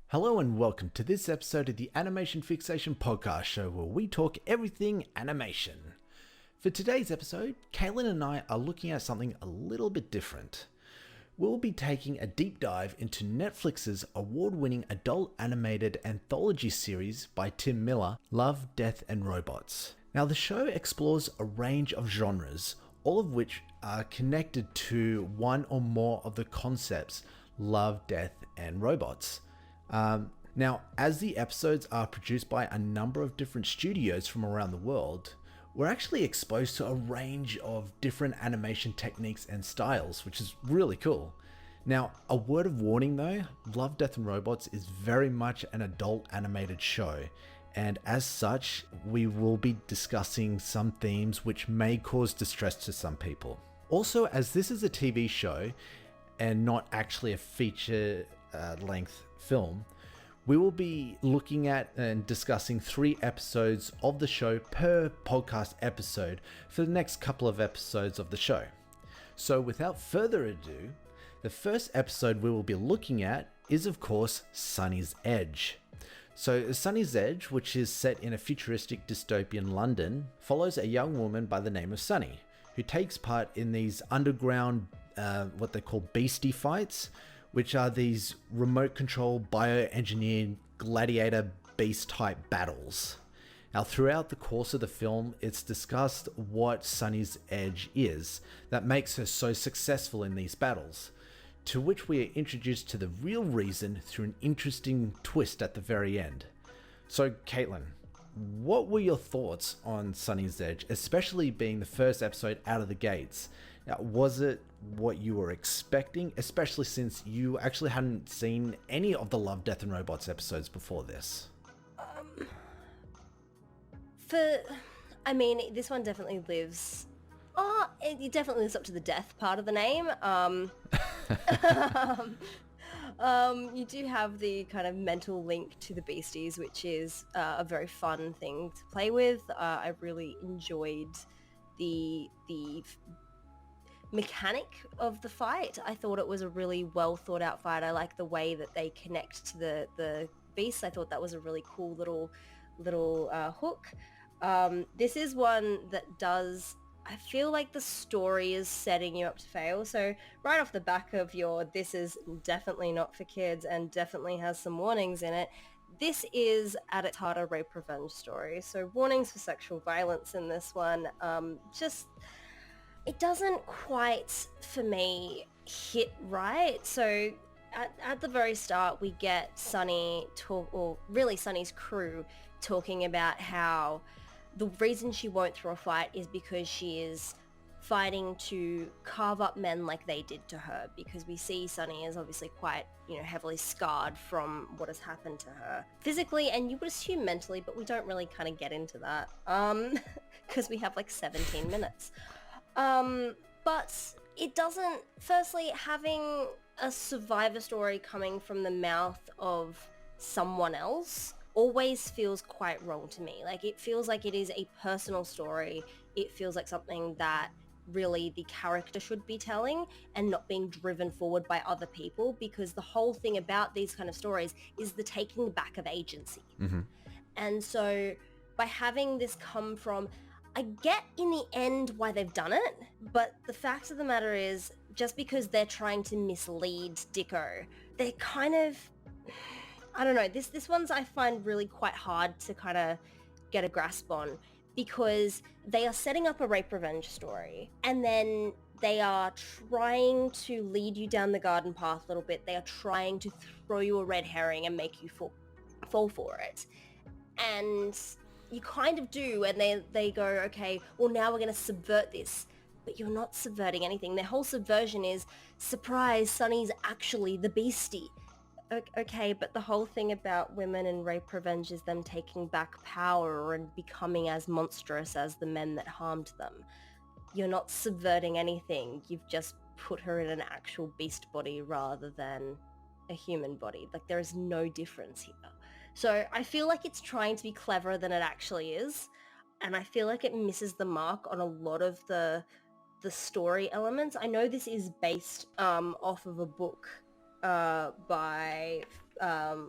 Hello and welcome to this episode of the Animation Fixation Podcast Show, where we talk everything animation. For today's episode, Caitlin and I are looking at something a little bit different. We'll be taking a deep dive into Netflix's award-winning adult animated anthology series by Tim Miller, Love, Death and Robots. Now, the show explores a range of genres, all of which are connected to one or more of the concepts love, death and robots. Now, as the episodes are produced by a number of different studios from around the world, we're actually exposed to a range of different animation techniques and styles, which is really cool. Now, a word of warning though, Love, Death and Robots is very much an adult animated show, and as such, we will be discussing some themes which may cause distress to some people. Also, as this is a TV show and not actually a feature length film, we will be looking at and discussing 3 episodes of the show per podcast episode for the next couple of episodes of the show. So without further ado, the first episode we will be looking at is of course Sonnie's Edge. So Sonnie's Edge, which is set in a futuristic dystopian London, follows a young woman by the name of Sonnie, who takes part in these underground what they call beastie fights, which are these remote control bioengineered gladiator beast type battles. Now, throughout the course of the film, it's discussed what Sonnie's Edge is that makes her so successful in these battles, to which we are introduced to the real reason through an interesting twist at the very end. So, Caitlin, what were your thoughts on Sonnie's Edge, especially being the first episode out of the gates? Now, was it what you were expecting, especially since you actually hadn't seen any of the Love, Death and Robots episodes before this? This one definitely lives... it definitely lives up to the death part of the name. You do have the kind of mental link to the beasties, which is a very fun thing to play with. I really enjoyed the mechanic of the fight. I thought it was a really well thought out fight. I like the way that they connect to the beasts. I thought that was a really cool little hook. This is one that does... I feel like the story is setting you up to fail. So right off the back of this is definitely not for kids and definitely has some warnings in it, this is at its heart a rape revenge story. So warnings for sexual violence in this one. It doesn't quite, for me, hit right. So at the very start, we get Sonnie's crew talking about how the reason she won't throw a fight is because she is fighting to carve up men like they did to her, because we see Sonnie is obviously quite, heavily scarred from what has happened to her physically, and you would assume mentally, but we don't really kind of get into that because we have like 17 minutes. But it doesn't... Firstly, having a survivor story coming from the mouth of someone else always feels quite wrong to me. Like, it feels like it is a personal story. It feels like something that really the character should be telling and not being driven forward by other people, because the whole thing about these kind of stories is the taking back of agency. Mm-hmm. And so by having this come from... I get in the end why they've done it, but the fact of the matter is, just because they're trying to mislead Dicko, they're kind of... I don't know, this one's I find really quite hard to kind of get a grasp on, because they are setting up a rape revenge story, and then they are trying to lead you down the garden path a little bit. They are trying to throw you a red herring and make you fall for it. And you kind of do, and they go, okay, well, now we're going to subvert this. But you're not subverting anything. Their whole subversion is, surprise, Sonnie's actually the beastie. Okay, but the whole thing about women and rape revenge is them taking back power and becoming as monstrous as the men that harmed them. You're not subverting anything. You've just put her in an actual beast body rather than a human body. Like, there is no difference here. So I feel like it's trying to be cleverer than it actually is, and I feel like it misses the mark on a lot of the story elements. I know this is based off of a book by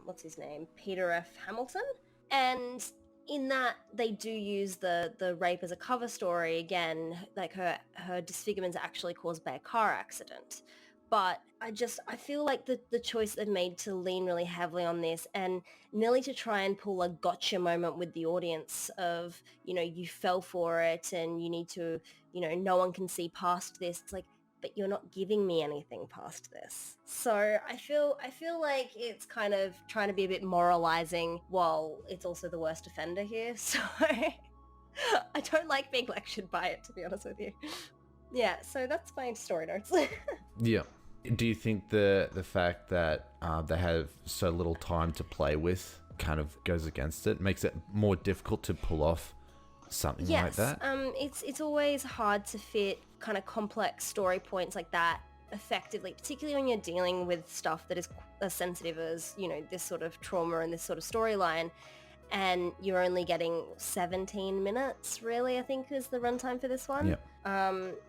what's his name, Peter F. Hamilton, and in that they do use the rape as a cover story again. Like her disfigurement's actually caused by a car accident. But I feel like the choice they've made to lean really heavily on this and nearly to try and pull a gotcha moment with the audience of, you fell for it and you need to, no one can see past this. It's like, but you're not giving me anything past this. So I feel like it's kind of trying to be a bit moralizing while it's also the worst offender here. So I don't like being lectured by it, to be honest with you. Yeah, so that's my story notes. Yeah. Do you think the fact that they have so little time to play with kind of goes against it, makes it more difficult to pull off something like that? It's always hard to fit kind of complex story points like that effectively, particularly when you're dealing with stuff that is as sensitive as, this sort of trauma and this sort of storyline. And you're only getting 17 minutes, really, I think is the runtime for this one. Yeah.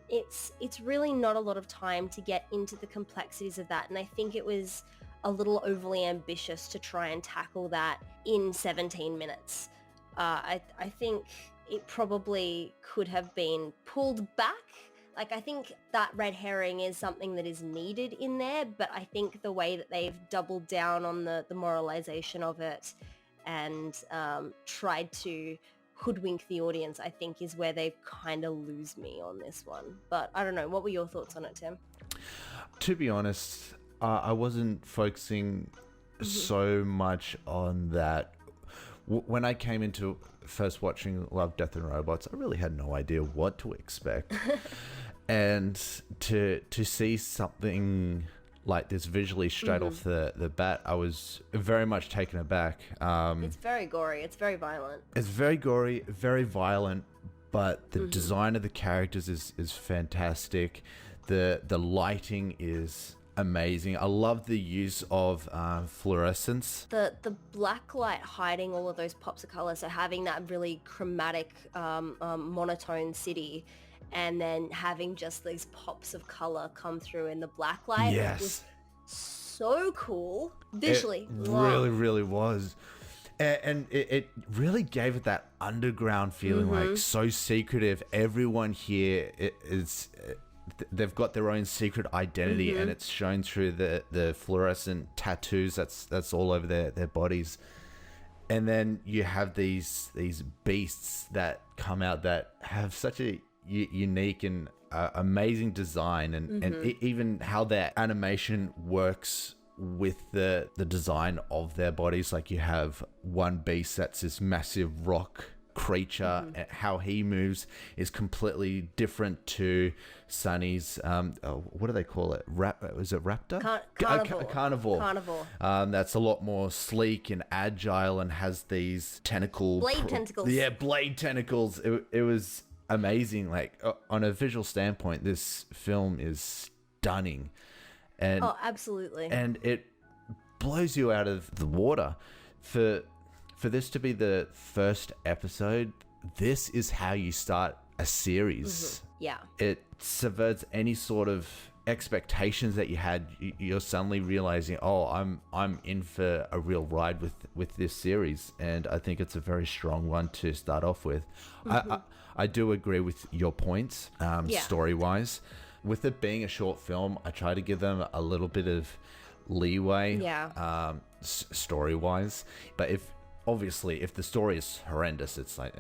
It's really not a lot of time to get into the complexities of that. And I think it was a little overly ambitious to try and tackle that in 17 minutes. I think it probably could have been pulled back. Like, I think that red herring is something that is needed in there, but I think the way that they've doubled down on the moralization of it and tried to hoodwink the audience, I think is where they kind of lose me on this one. But I don't know. What were your thoughts on it, Tim? To be honest, I wasn't focusing so much on that. When I came into first watching Love, Death and Robots, I really had no idea what to expect. And to see something like this visually straight off the bat, I was very much taken aback. It's very gory. It's very violent. It's very gory, very violent, but the design of the characters is fantastic. The lighting is amazing. I love the use of fluorescence. The black light hiding all of those pops of color, so having that really chromatic monotone city, and then having just these pops of color come through in the black light. Yes. It was so cool visually. It really, really was. And it really gave it that underground feeling, like so secretive. Everyone here they've got their own secret identity, and it's shown through the fluorescent tattoos that's all over their bodies. And then you have these beasts that come out that have such a unique and amazing design, and even how their animation works with the design of their bodies. Like, you have one beast that's this massive rock creature, and how he moves is completely different to Sonnie's what do they call it? Was it raptor? Carnivore. That's a lot more sleek and agile and has these blade tentacles. Yeah, blade tentacles. It was amazing. Like, on a visual standpoint, this film is stunning. And absolutely. And it blows you out of the water. For this to be the first episode, this is how you start a series. Yeah. It subverts any sort of expectations that you had. You're suddenly realizing, oh, I'm in for a real ride with this series, and I think it's a very strong one to start off with. I do agree with your points, story-wise. With it being a short film, I try to give them a little bit of leeway, story-wise. But if the story is horrendous, it's like,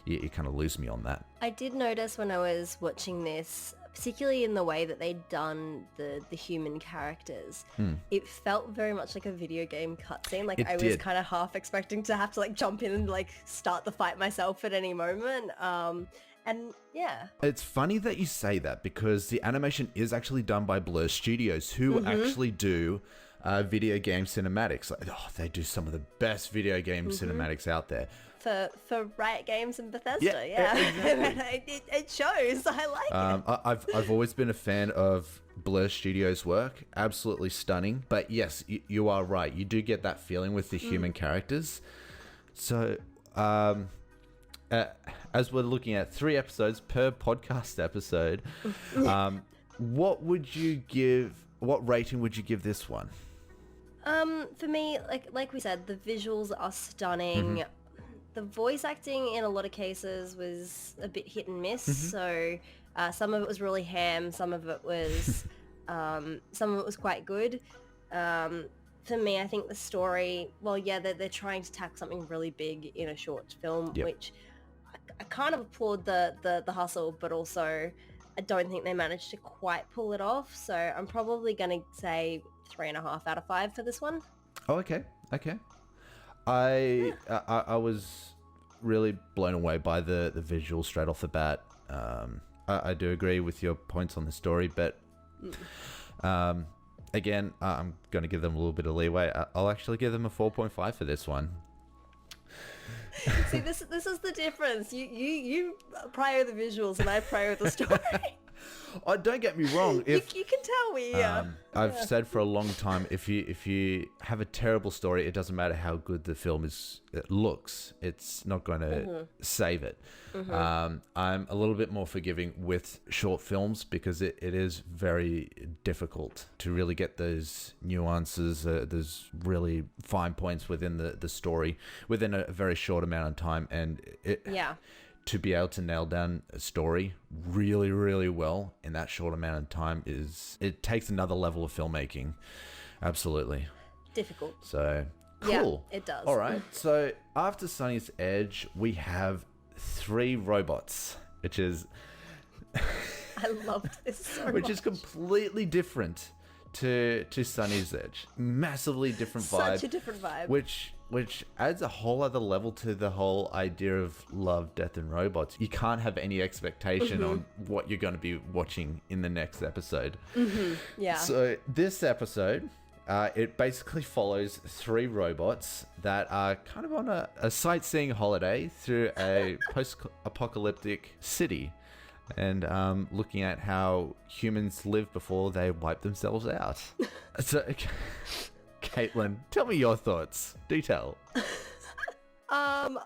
you kind of lose me on that. I did notice when I was watching this, particularly in the way that they'd done the human characters, it felt very much like a video game cutscene. Like, I was kind of half expecting to have to like jump in and like start the fight myself at any moment. And yeah. It's funny that you say that, because the animation is actually done by Blur Studios, who actually do video game cinematics. Like, they do some of the best video game cinematics out there. For Riot Games and Bethesda, exactly. it shows. I like it. I've always been a fan of Blur Studios' work. Absolutely stunning. But yes, you are right. You do get that feeling with the human characters. So, as we're looking at 3 episodes per podcast episode, what would you give what rating would you give this one? For me, like we said, the visuals are stunning. The voice acting in a lot of cases was a bit hit and miss. So some of it was really ham, some of it was quite good. For me, I think the story, well, yeah, they're trying to tackle something really big in a short film, which I kind of applaud the hustle, but also I don't think they managed to quite pull it off. So I'm probably going to say 3.5 out of 5 for this one. Oh, okay. I was really blown away by the visual straight off the bat. I do agree with your points on the story, but again, I'm going to give them a little bit of leeway. I'll actually give them a 4.5 for this one. See, this is the difference. You prior the visuals and I prior the story. Oh, don't get me wrong. If you can tell me. I've said for a long time, if you have a terrible story, it doesn't matter how good the film it looks. It's not going to save it. I'm a little bit more forgiving with short films because it is very difficult to really get those nuances, those really fine points within the story within a very short amount of time, and to be able to nail down a story really, really well in that short amount of time it takes another level of filmmaking. Absolutely. Difficult. So, cool. Yeah, it does. All right. So, after Sonnie's Edge, we have 3 robots, which is... I loved this so much. Which is completely different to Sonnie's Edge. Massively different vibe. Such a different vibe. Which adds a whole other level to the whole idea of love, death, and robots. You can't have any expectation on what you're going to be watching in the next episode. Yeah. So this episode, it basically follows 3 robots that are kind of on a sightseeing holiday through a post-apocalyptic city. And looking at how humans live before they wipe themselves out. So... Caitlin, tell me your thoughts. Do tell. I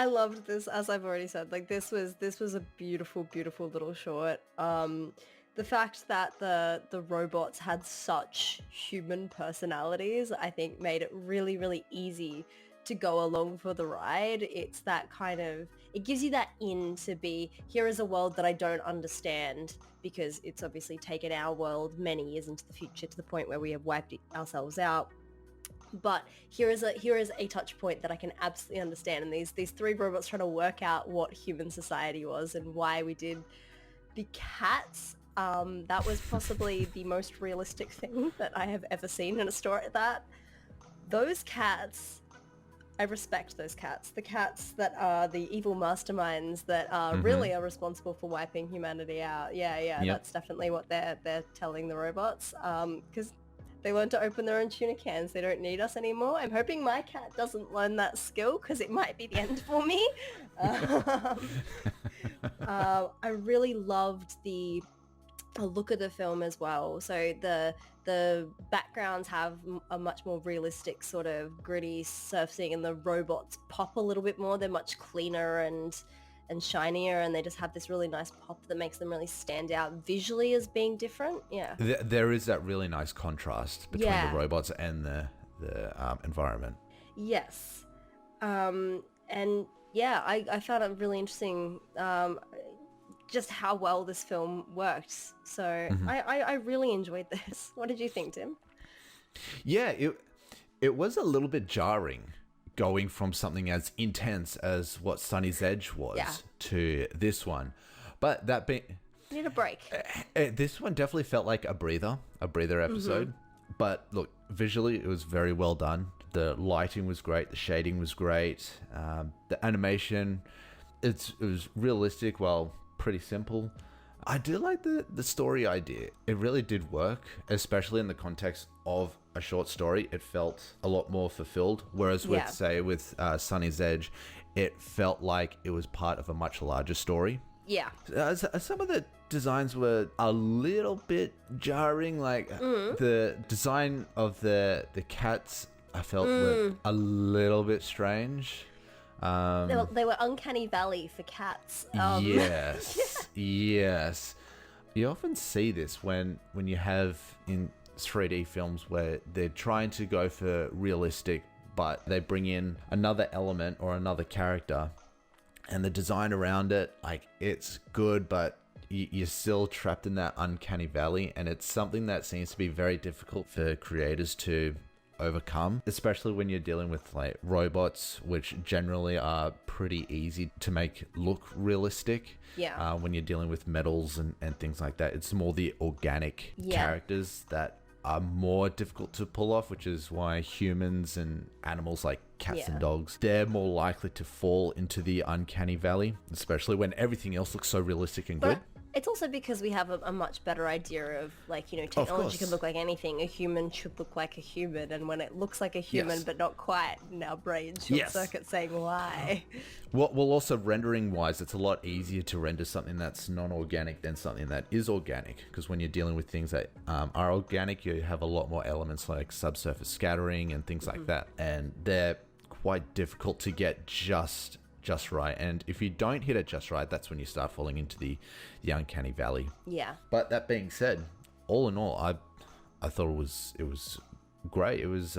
loved this, as I've already said. Like this was a beautiful, beautiful little short. The fact that the robots had such human personalities, I think, made it really, really easy to go along for the ride. It's that kind of, it gives you that in to be, here is a world that I don't understand, because it's obviously taken our world many years into the future to the point where we have wiped ourselves out. But here is a touch point that I can absolutely understand. And these 3 robots trying to work out what human society was and why we did. The cats, that was possibly the most realistic thing that I have ever seen in a story. Those cats, I respect those cats. The cats that are the evil masterminds that really are responsible for wiping humanity out. Yeah, that's definitely what they're telling the robots. Because they learn to open their own tuna cans. They don't need us anymore. I'm hoping my cat doesn't learn that skill because it might be the end for me. I really loved the look of the film as well. So the backgrounds have a much more realistic sort of gritty surfacing, and the robots pop a little bit more. They're much cleaner and shinier, and they just have this really nice pop that makes them really stand out visually as being different. Yeah, there is that really nice contrast between the robots and the environment. Yes, and yeah, I found it really interesting. Just how well this film worked. So I really enjoyed this. What did you think, Tim? Yeah, it was a little bit jarring going from something as intense as what Sonnie's Edge was to this one. But that being... Need a break. This one definitely felt like a breather episode. But look, visually it was very well done. The lighting was great. The shading was great. The animation, it was realistic, well, pretty simple. I do like the story idea. It really did work, especially in the context of a short story. It felt a lot more fulfilled. Whereas with Sonnie's Edge, it felt like it was part of a much larger story. Yeah. Some of the designs were a little bit jarring. Like the design of the cats, I felt were a little bit strange. They were uncanny valley for cats. Yes. You often see this when you have in 3D films where they're trying to go for realistic, but they bring in another element or another character, and the design around it, like, it's good, but you're still trapped in that uncanny valley, and it's something that seems to be very difficult for creators to overcome, especially when you're dealing with like robots, which generally are pretty easy to make look realistic. Yeah. When you're dealing with metals and things like that, it's more the organic characters that are more difficult to pull off, which is why humans and animals like cats and dogs, they're more likely to fall into the uncanny valley, especially when everything else looks so realistic and good. It's also because we have a much better idea of, like, you know, technology can look like anything. A human should look like a human, and when it looks like a human but not quite, in our brains short circuit saying why. Well, also rendering wise, it's a lot easier to render something that's non-organic than something that is organic, because when you're dealing with things that are organic, you have a lot more elements like subsurface scattering and things like that, and they're quite difficult to get just right. And if you don't hit it just right, that's when you start falling into the uncanny valley. Yeah. But that being said, all in all, I thought it was great. It was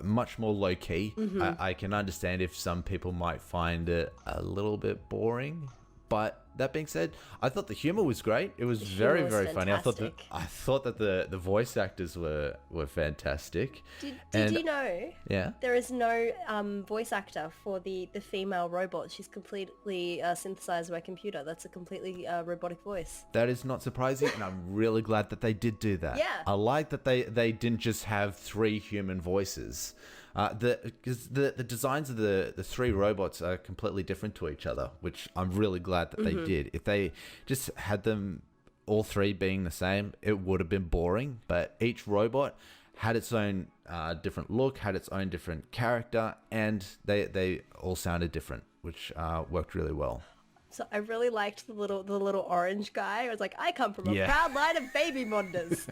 much more low key. I can understand if some people might find it a little bit boring, but that being said, I thought the humor was great. It was very funny. I thought that the voice actors were fantastic. Did you know? Yeah. There is no voice actor for the female robot. She's completely synthesized by computer. That's a completely robotic voice. That is not surprising, and I'm really glad that they did do that. Yeah. I like that they didn't just have 3 human voices. Because the designs of the 3 robots are completely different to each other, which I'm really glad that they did. If they just had them all 3 being the same, it would have been boring. But each robot had its own different look, had its own different character, and they all sounded different, which worked really well. So I really liked the little orange guy. I was like, I come from a proud line of baby monders.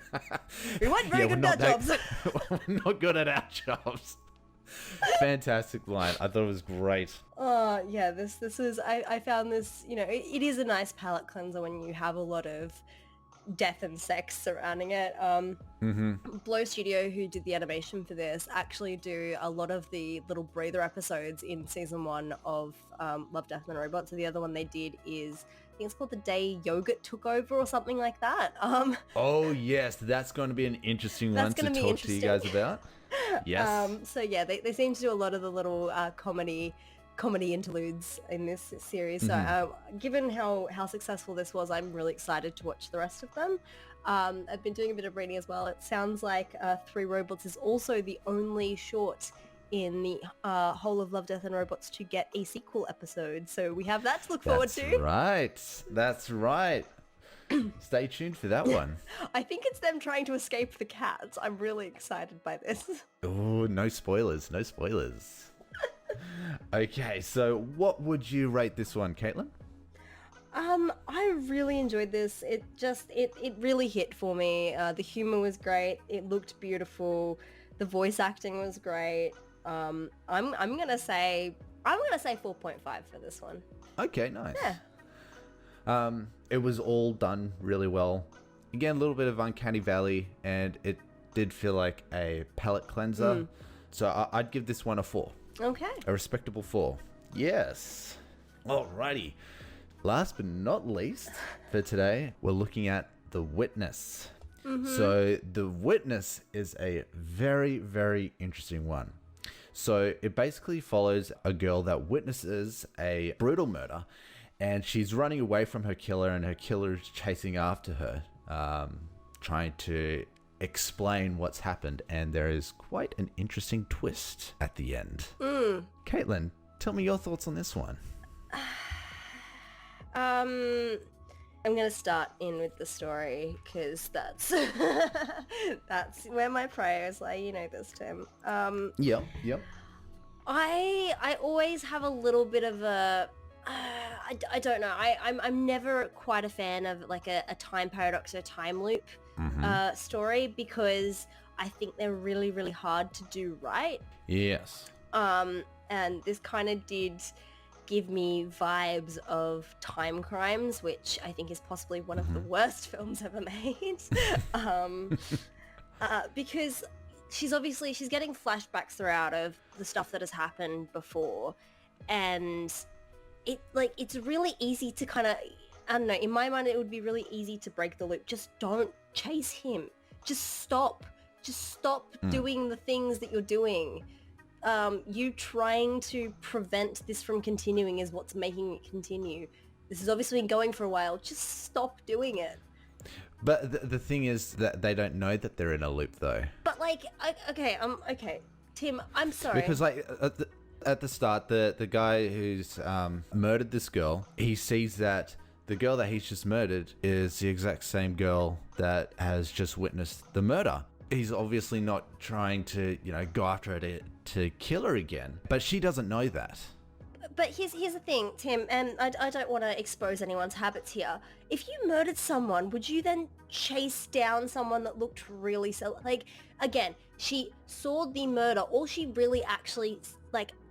We weren't very good at our jobs. We're not good at our jobs. Fantastic line. I thought it was great. Oh yeah, this is I found this, you know, it is a nice palate cleanser when you have a lot of death and sex surrounding it. Blow Studio, who did the animation for this, actually do a lot of the little breather episodes in season 1 of Love, Death and Robots. So the other one they did is, I think it's called The Day Yogurt Took Over or something like that. Oh yes, that's going to be an interesting one to talk to you guys about. Yes. So yeah, they seem to do a lot of the little comedy interludes in this series. So given how successful this was, I'm really excited to watch the rest of them. I've been doing a bit of reading as well. It sounds like 3 Robots is also the only short in the whole of Love, Death and Robots to get a sequel episode. So we have that to look forward to. That's right. Stay tuned for that one. I think it's them trying to escape the cats. I'm really excited by this. Oh, no spoilers. Okay, so what would you rate this one, Caitlin? I really enjoyed this. It really hit for me. The humor was great. It looked beautiful. The voice acting was great. I'm gonna say 4.5 for this one. Okay, nice. Yeah. It was all done really well. Again, a little bit of uncanny valley, and it did feel like a palate cleanser. So I'd give this one a 4. Okay. A respectable 4. Yes. Alrighty. Last but not least for today, we're looking at The Witness. So The Witness is a very, very interesting one. So it basically follows a girl that witnesses a brutal murder, and she's running away from her killer, and her killer is chasing after her, trying to explain what's happened, and there is quite an interesting twist at the end. Caitlin, tell me your thoughts on this one. I'm gonna start in with the story because that's that's where my prayers lie. You know this, Tim. Yep. I always have a little bit of a I don't know. I'm never quite a fan of like a time paradox or time loop story, because I think they're really, really hard to do right. Yes. And this kind of did give me vibes of Time Crimes, which I think is possibly one of the worst films ever made. Because she's getting flashbacks throughout of the stuff that has happened before, and it's really easy to kind of, I don't know, in my mind it would be really easy to break the loop. Just don't chase him. Just stop doing the things that you're doing. You trying to prevent this from continuing is what's making it continue. This has obviously been going for a while. Just stop doing it. But the thing is that they don't know that they're in a loop, though. But like, okay, Tim, I'm sorry. Because like at the start, the guy who's murdered this girl, he sees that the girl that he's just murdered is the exact same girl that has just witnessed the murder. He's obviously not trying to, go after her to kill her again, but she doesn't know that. But here's the thing, Tim, and I don't want to expose anyone's habits here. If you murdered someone, would you then chase down someone that looked really like, again, she saw the murder. All she really actually,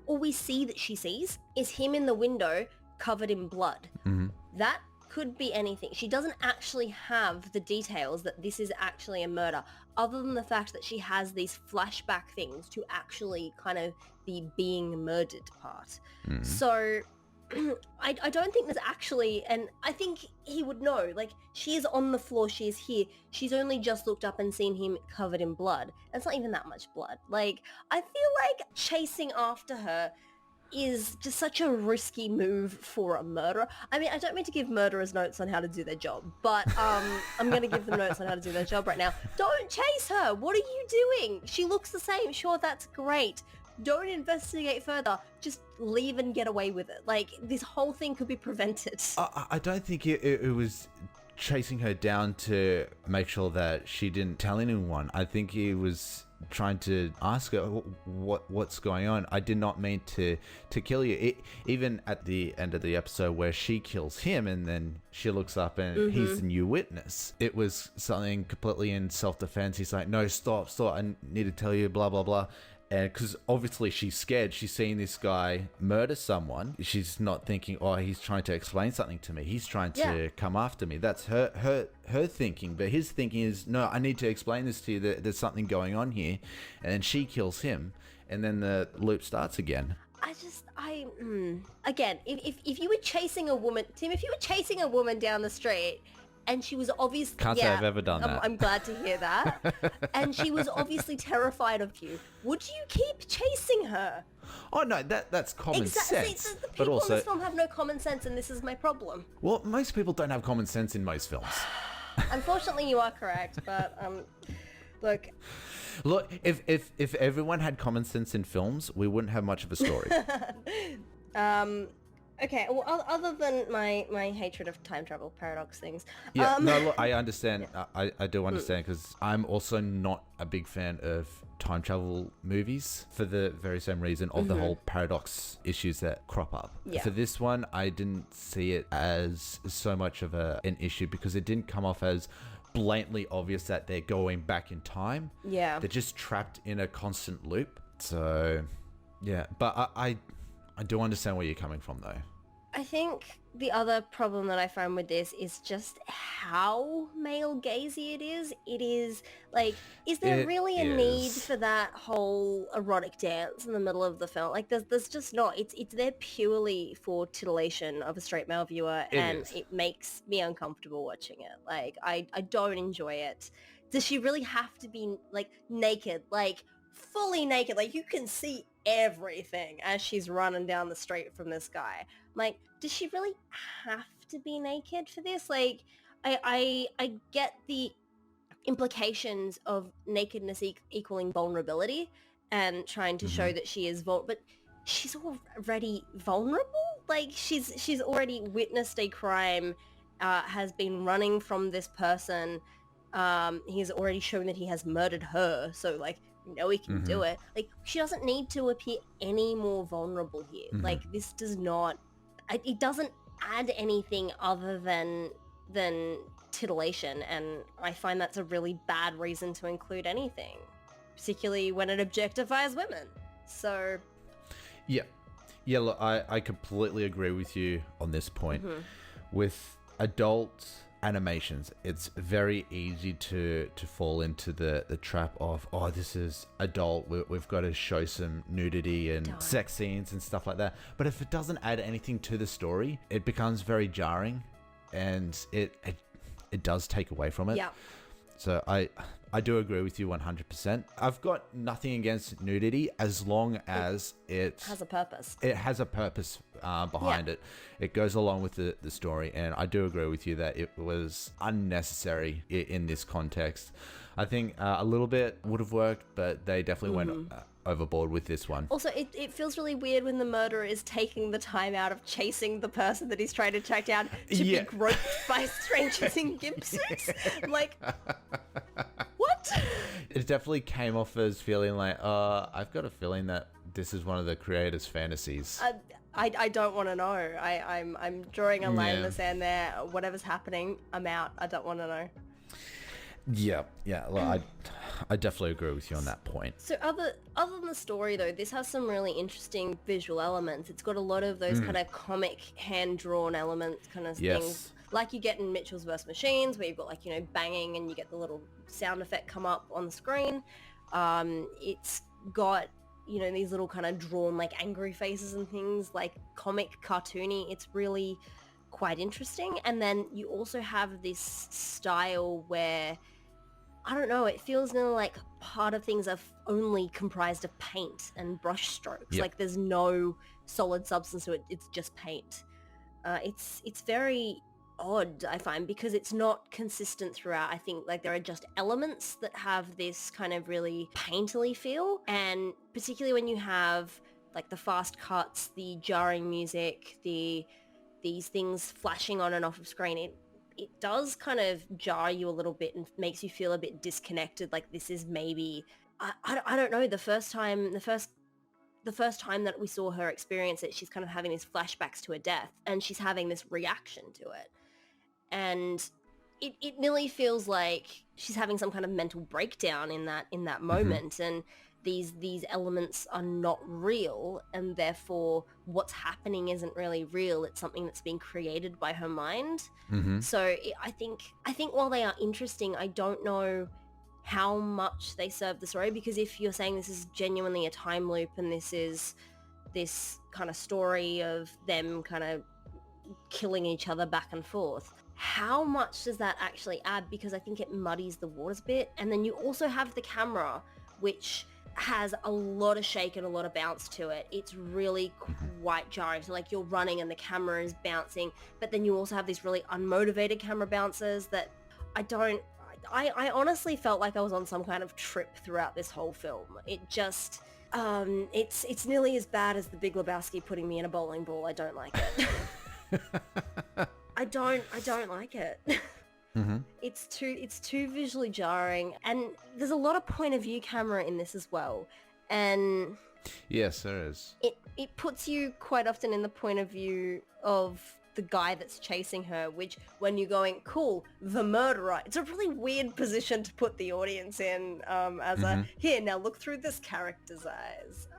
all we see that she sees is him in the window covered in blood. Mm-hmm. That could be anything. She doesn't actually have the details that this is actually a murder, other than the fact that she has these flashback things to actually kind of the being murdered part. Mm. So I don't think there's actually, and I think he would know, she is on the floor, she is here, she's only just looked up and seen him covered in blood. It's not even that much blood. I feel like chasing after her is just such a risky move for a murderer. I mean, I don't mean to give murderers notes on how to do their job, but I'm going to give them notes on how to do their job right now. Don't chase her. What are you doing? She looks the same. Sure, that's great. Don't investigate further. Just leave and get away with it. This whole thing could be prevented. I don't think it was chasing her down to make sure that she didn't tell anyone. I think he was trying to ask her what's going on. I did not mean to kill you. Even at the end of the episode where she kills him and then she looks up and he's the new witness, it was something completely in self-defense. He's like, no, stop, I need to tell you, blah blah blah. And because obviously she's scared, she's seeing this guy murder someone. She's not thinking, oh, he's trying to explain something to me, he's trying to come after me. That's her thinking. But his thinking is, no, I need to explain this to you, that there's something going on here. And then she kills him, and then the loop starts again. Again, if you were chasing a woman, Tim, if you were chasing a woman down the street and she was obviously... Can't say I've ever done that. I'm glad to hear that. And she was obviously terrified of you. Would you keep chasing her? Oh, no, that's common sense. See, the people in this film have no common sense, and this is my problem. Well, most people don't have common sense in most films. Unfortunately, you are correct, but look... Look, if everyone had common sense in films, we wouldn't have much of a story. Okay, well, other than my hatred of time travel paradox things. Yeah, no, look, I understand. I do understand, because I'm also not a big fan of time travel movies for the very same reason of the whole paradox issues that crop up. Yeah. For this one, I didn't see it as so much of an issue, because it didn't come off as blatantly obvious that they're going back in time. Yeah. They're just trapped in a constant loop. So, yeah. But I do understand where you're coming from, though. I think the other problem that I find with this is just how male gazy it is. It is is there really a need for that whole erotic dance in the middle of the film? There's just not. It's there purely for titillation of a straight male viewer, it makes me uncomfortable watching it. I don't enjoy it. Does she really have to be naked, fully naked? You can see everything as she's running down the street from this guy. Does she really have to be naked for this? I get the implications of nakedness equaling vulnerability and trying to show that she is vulnerable, but she's already vulnerable. She's already witnessed a crime, has been running from this person. He's already shown that he has murdered her, so he can do it. She doesn't need to appear any more vulnerable here. This does not, it doesn't add anything other than titillation, and I find that's a really bad reason to include anything, particularly when it objectifies women. So Yeah, look, I completely agree with you on this point. With adult animations, it's very easy to fall into the trap of, oh, this is adult, we've got to show some nudity and sex scenes and stuff like that. But if it doesn't add anything to the story, it becomes very jarring, and it does take away from it. Yeah. So I do agree with you 100%. I've got nothing against nudity as long as it has a purpose. It has a purpose behind it. It goes along with the story, and I do agree with you that it was unnecessary in this context. I think a little bit would have worked, but they definitely went overboard with this one. Also, it feels really weird when the murderer is taking the time out of chasing the person that he's trying to track down to be groped by strangers in gimp suits. Like, what? It definitely came off as feeling like, I've got a feeling that this is one of the creators' fantasies. I don't want to know. I'm drawing a line in the sand there. Whatever's happening, I'm out. I don't want to know. Yeah. Well, I definitely agree with you on that point. So other than the story, though, this has some really interesting visual elements. It's got a lot of those kind of comic hand-drawn elements kind of things. Like you get in Mitchell's vs. Machines, where you've got, like, you know, banging and you get the little sound effect come up on the screen. It's got, you know, these little kind of drawn, like, angry faces and things, like comic cartoony. It's really quite interesting. And then you also have this style where, I don't know, it feels nearly like part of things are only comprised of paint and brush strokes. Like there's no solid substance to it. It's just paint. It's very odd, I find, because it's not consistent throughout. I think, like, there are just elements that have this kind of really painterly feel, and particularly when you have, like, the fast cuts, the jarring music, these things flashing on and off of screen, it does kind of jar you a little bit and makes you feel a bit disconnected. Like, this is maybe, I don't know, the first time that we saw her experience it, she's kind of having these flashbacks to her death, and she's having this reaction to it. And it nearly feels like she's having some kind of mental breakdown in that moment, and these elements are not real, and therefore what's happening isn't really real. It's something that's being created by her mind. So I think while they are interesting, I don't know how much they serve the story, because if you're saying this is genuinely a time loop and this is this kind of story of them kind of killing each other back and forth, how much does that actually add? Because I think it muddies the waters a bit. And then you also have the camera, which has a lot of shake and a lot of bounce to it. It's really quite jarring. So, like, you're running and the camera is bouncing, but then you also have these really unmotivated camera bounces that I honestly felt like I was on some kind of trip throughout this whole film. It just, it's nearly as bad as The Big Lebowski putting me in a bowling ball. I don't like it. I don't like it. It's too visually jarring, and there's a lot of point of view camera in this as well. And yes, there is. It puts you quite often in the point of view of the guy that's chasing her, which, when you're going, cool, the murderer, it's a really weird position to put the audience in, as a, here, now look through this character's eyes.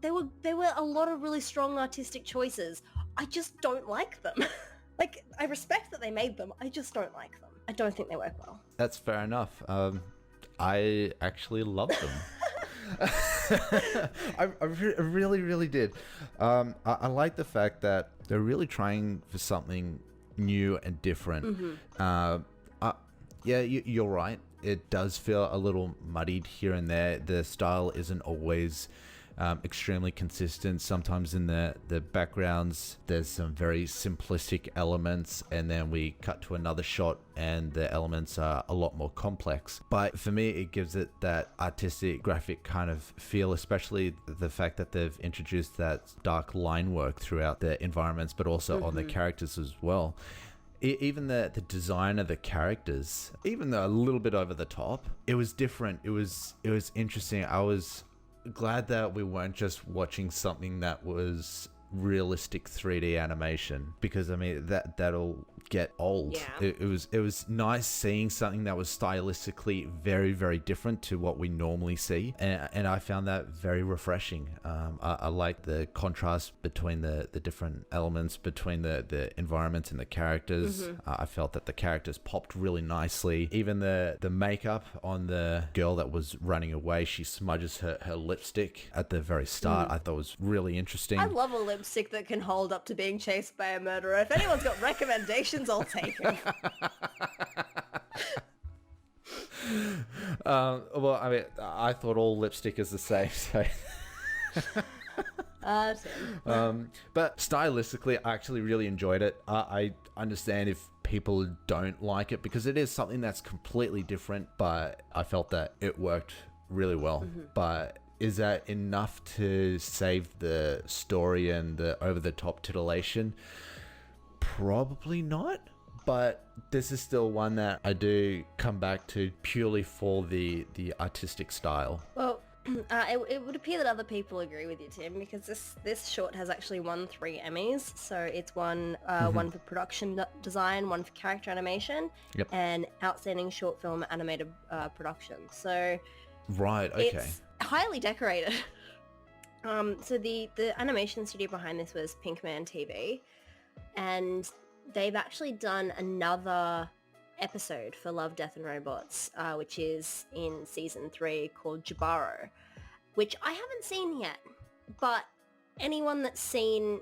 There were a lot of really strong artistic choices. I just don't like them. Like, I respect that they made them, I just don't like them. I don't think they work well. That's fair enough. I actually love them. I really, really did. I like the fact that they're really trying for something new and different. Yeah, you're right. It does feel a little muddied here and there. The style isn't always extremely consistent. Sometimes in the backgrounds there's some very simplistic elements, and then we cut to another shot and the elements are a lot more complex. But for me, it gives it that artistic graphic kind of feel, especially the fact that they've introduced that dark line work throughout the environments, but also on the characters as well. Even the design of the characters, even though a little bit over the top, it was different. It was interesting. I was glad that we weren't just watching something that was realistic 3D animation, because I mean that'll get old. Yeah. It was nice seeing something that was stylistically very, very different to what we normally see, and I found that very refreshing. I like the contrast between the different elements, between the environments and the characters. I felt that the characters popped really nicely. Even the makeup on the girl that was running away, she smudges her lipstick at the very start. I thought was really interesting. I love a lipstick that can hold up to being chased by a murderer. If anyone's got recommendations, I'll take them. Well, I mean, I thought all lipstick is the same, so... But stylistically, I actually really enjoyed it. I understand if people don't like it because it is something that's completely different, but I felt that it worked really well. But is that enough to save the story and the over-the-top titillation? Probably not. But this is still one that I do come back to purely for the artistic style. Well, it would appear that other people agree with you, Tim, because this short has actually won 3 Emmys. So it's won one for production design, one for character animation, and outstanding short film animated production. So right, okay, it's highly decorated. So the animation studio behind this was Pinkman TV, and they've actually done another episode for Love, Death and Robots, which is in season 3, called Jabaro, which I haven't seen yet, but anyone that's seen,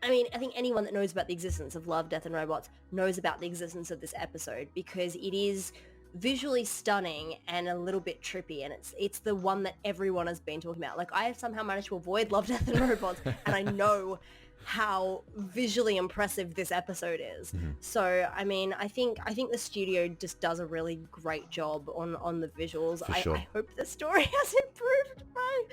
I think anyone that knows about the existence of Love, Death and Robots knows about the existence of this episode, because it is visually stunning and a little bit trippy, and it's the one that everyone has been talking about. Like, I have somehow managed to avoid Love, Death and Robots, and I know how visually impressive this episode is. So I mean, I think the studio just does a really great job on the visuals. I hope the story has improved by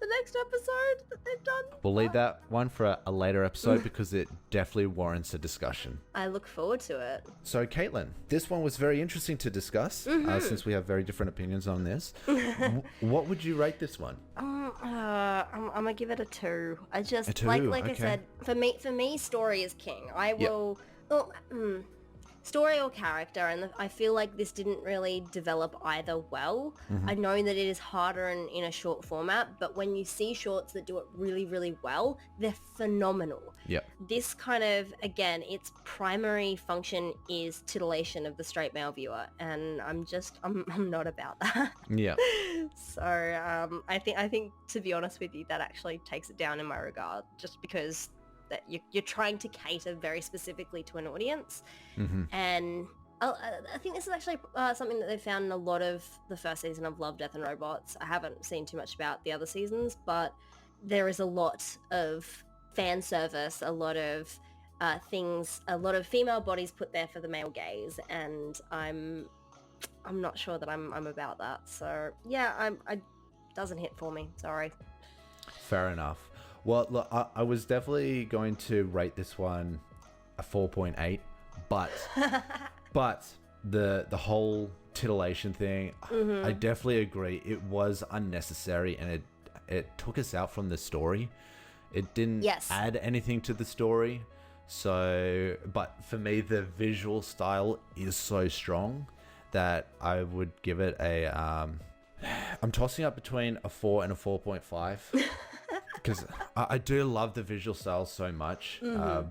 the next episode that they've done. We'll leave that one for a later episode because it definitely warrants a discussion. I look forward to it. So Caitlin, this one was very interesting to discuss since we have very different opinions on this. What would you rate this one? I'm gonna give it a 2. I just A 2, like okay. I said, for me, story is king. I will. Story or character, and I feel like this didn't really develop either well. I know that it is harder in a short format, but when you see shorts that do it really, really well, they're phenomenal. This kind of, again, its primary function is titillation of the straight male viewer, and I'm not about that. So I think to be honest with you, that actually takes it down in my regard, just because that you're trying to cater very specifically to an audience. And I think this is actually something that they found in a lot of the first season of Love, Death and Robots. I haven't seen too much about the other seasons, but there is a lot of fan service, a lot of things, a lot of female bodies put there for the male gaze, and I'm not sure that I'm about that. So yeah, it doesn't hit for me. Sorry. Fair enough. Well, look, I was definitely going to rate this one a 4.8, but the whole titillation thing, I definitely agree. It was unnecessary, and it took us out from the story. It didn't add anything to the story. So, but for me, the visual style is so strong that I would give it a... I'm tossing up between a 4 and a 4.5. Because I do love the visual style so much,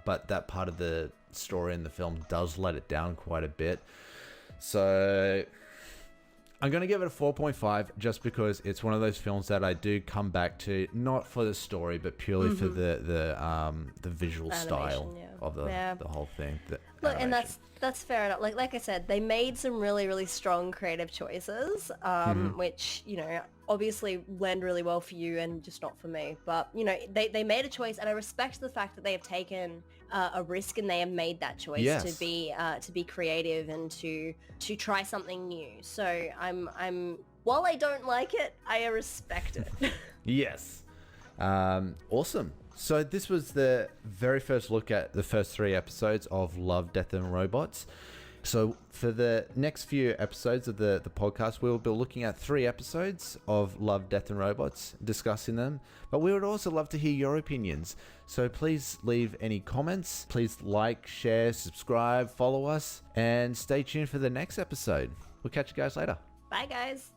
but that part of the story in the film does let it down quite a bit. So I'm going to give it a 4.5 just because it's one of those films that I do come back to, not for the story, but purely for the visual style of the whole thing. Look, and that's fair enough. Like I said, they made some really, really strong creative choices, which, obviously land really well for you and just not for me. But, they made a choice, and I respect the fact that they have taken a risk and they have made that choice to be creative and to try something new. So I'm while I don't like it, I respect it. Yes. Awesome. So this was the very first look at the first 3 episodes of Love, Death and Robots. So for the next few episodes of the podcast, we'll be looking at 3 episodes of Love, Death and Robots, discussing them. But we would also love to hear your opinions. So please leave any comments. Please like, share, subscribe, follow us, and stay tuned for the next episode. We'll catch you guys later. Bye, guys.